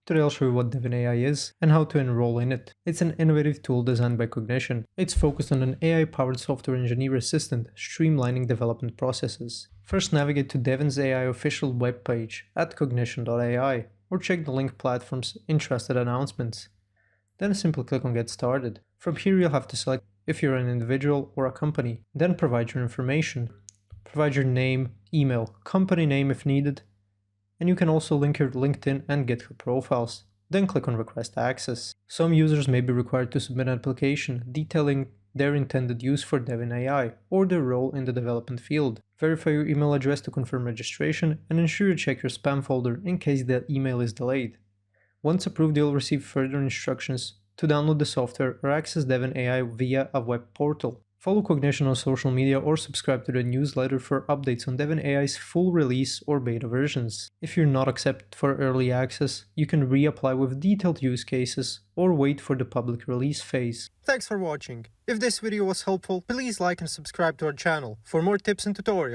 Today I'll show you what Devin AI is and how to enroll in it. It's an innovative tool designed by Cognition. It's focused on an AI-powered software engineer assistant, streamlining development processes. First, navigate to Devin's AI official webpage at cognition.ai or check the link platform's interested announcements. Then simply click on Get Started. From here you'll have to select if you're an individual or a company. Then provide your information. Provide your name, email, company name if needed, and you can also link your LinkedIn and GitHub profiles. Then click on Request Access. Some users may be required to submit an application detailing their intended use for Devin AI or their role in the development field. Verify your email address to confirm registration and ensure you check your spam folder in case the email is delayed. Once approved, you'll receive further instructions to download the software or access Devin AI via a web portal. Follow Cognition on social media or subscribe to the newsletter for updates on Devin AI's full release or beta versions. If you're not accepted for early access, you can reapply with detailed use cases or wait for the public release phase. Thanks for watching. If this video was helpful, please like and subscribe to our channel for more tips and tutorials.